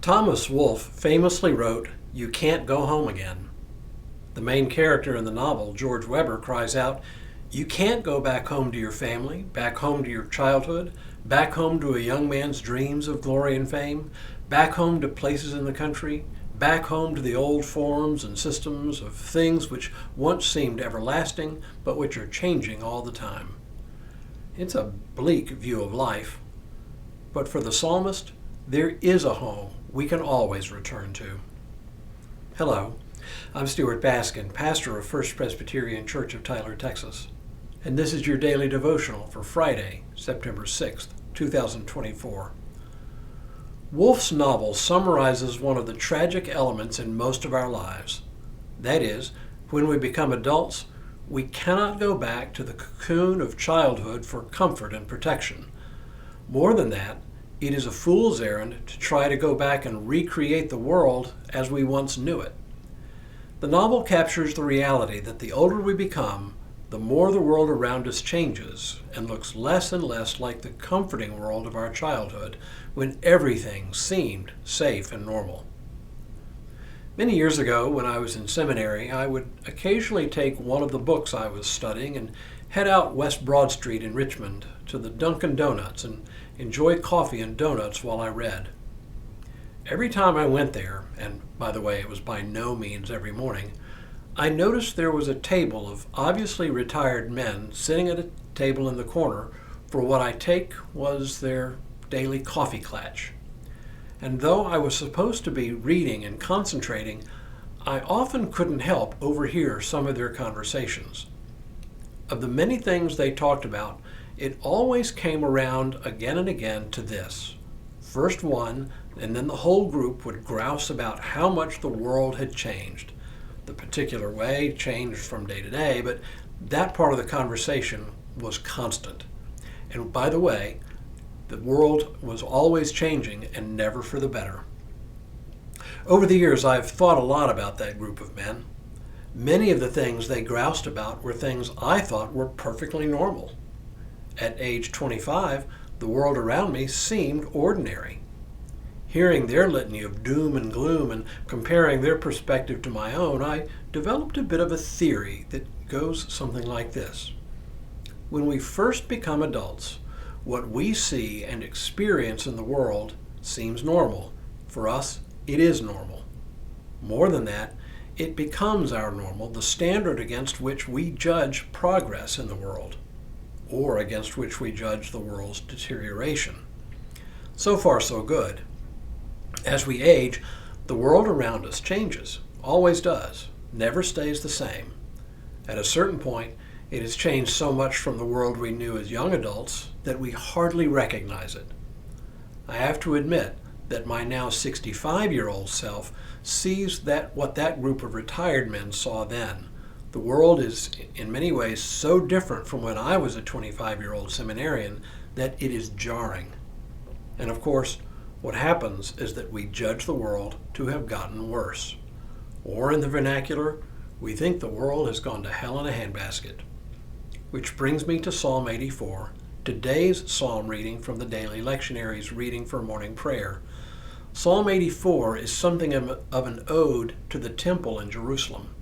Thomas Wolfe famously wrote, "You can't go home again." The main character in the novel, George Webber, cries out, "You can't go back home to your family, back home to your childhood, back home to a young man's dreams of glory and fame, back home to places in the country, back home to the old forms and systems of things which once seemed everlasting, but which are changing all the time." It's a bleak view of life, but for the psalmist, there is a home we can always return to. Hello, I'm Stuart Baskin, pastor of First Presbyterian Church of Tyler, Texas, and this is your daily devotional for Friday, September 6th, 2024. Wolfe's novel summarizes one of the tragic elements in most of our lives. That is, when we become adults, we cannot go back to the cocoon of childhood for comfort and protection. More than that, it is a fool's errand to try to go back and recreate the world as we once knew it. The novel captures the reality that the older we become, the more the world around us changes and looks less and less like the comforting world of our childhood when everything seemed safe and normal. Many years ago, when I was in seminary, I would occasionally take one of the books I was studying and head out West Broad Street in Richmond to the Dunkin' Donuts and enjoy coffee and donuts while I read. Every time I went there, and by the way, it was by no means every morning, I noticed there was a table of obviously retired men sitting at a table in the corner for what I take was their daily coffee klatch. And though I was supposed to be reading and concentrating, I often couldn't help overhear some of their conversations. Of the many things they talked about, it always came around again and again to this. First one, and then the whole group would grouse about how much the world had changed. The particular way changed from day to day, but that part of the conversation was constant. And by the way, the world was always changing and never for the better. Over the years, I've thought a lot about that group of men. Many of the things they groused about were things I thought were perfectly normal. At age 25, the world around me seemed ordinary. Hearing their litany of doom and gloom and comparing their perspective to my own, I developed a bit of a theory that goes something like this. When we first become adults, what we see and experience in the world seems normal. For us, it is normal. More than that, it becomes our normal, the standard against which we judge progress in the world, or against which we judge the world's deterioration. So far, so good. As we age, the world around us changes, always does, never stays the same. At a certain point, it has changed so much from the world we knew as young adults that we hardly recognize it. I have to admit that my now 65-year-old self sees what that group of retired men saw then. The world is in many ways so different from when I was a 25-year-old seminarian that it is jarring. And of course, what happens is that we judge the world to have gotten worse. Or in the vernacular, we think the world has gone to hell in a handbasket. Which brings me to Psalm 84, today's psalm reading from the daily lectionary's reading for morning prayer. Psalm 84 is something of an ode to the temple in Jerusalem.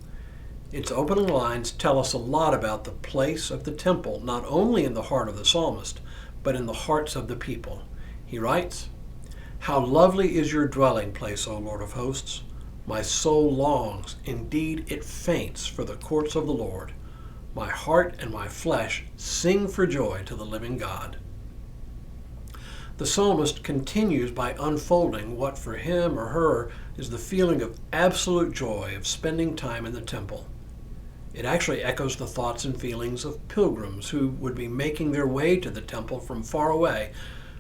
Its opening lines tell us a lot about the place of the temple, not only in the heart of the psalmist, but in the hearts of the people. He writes, "How lovely is your dwelling place, O Lord of hosts! My soul longs, indeed it faints, for the courts of the Lord. My heart and my flesh sing for joy to the living God." The psalmist continues by unfolding what for him or her is the feeling of absolute joy of spending time in the temple. It actually echoes the thoughts and feelings of pilgrims who would be making their way to the temple from far away,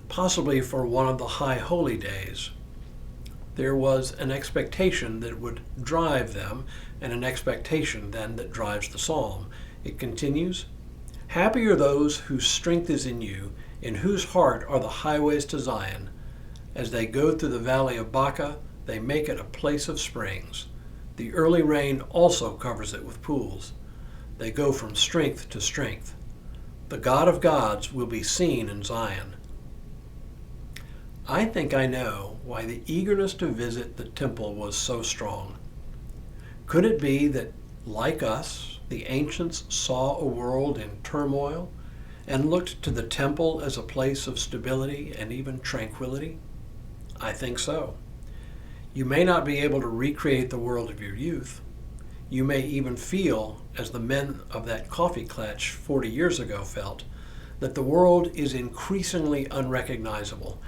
possibly for one of the high holy days. There was an expectation that would drive them, and an expectation then that drives the psalm. It continues, "Happy are those whose strength is in you, in whose heart are the highways to Zion. As they go through the valley of Baca, they make it a place of springs. The early rain also covers it with pools. They go from strength to strength. The God of gods will be seen in Zion." I think I know why the eagerness to visit the temple was so strong. Could it be that, like us, the ancients saw a world in turmoil and looked to the temple as a place of stability and even tranquility? I think so. You may not be able to recreate the world of your youth. You may even feel, as the men of that coffee klatch 40 years ago felt, that the world is increasingly unrecognizable.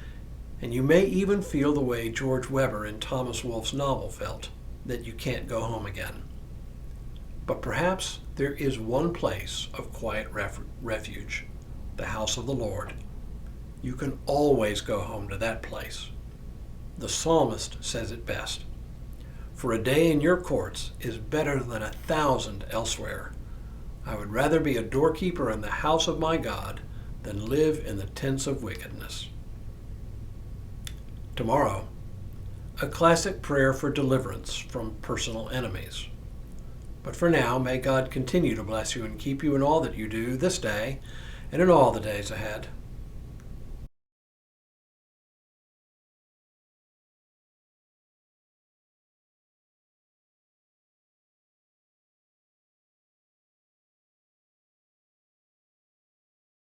And you may even feel the way George Weber in Thomas Wolfe's novel felt, that you can't go home again. But perhaps there is one place of quiet refuge, the house of the Lord. You can always go home to that place. The psalmist says it best. For a day in your courts is better than 1,000 elsewhere. I would rather be a doorkeeper in the house of my God than live in the tents of wickedness. Tomorrow, a classic prayer for deliverance from personal enemies. But for now, may God continue to bless you and keep you in all that you do this day and in all the days ahead.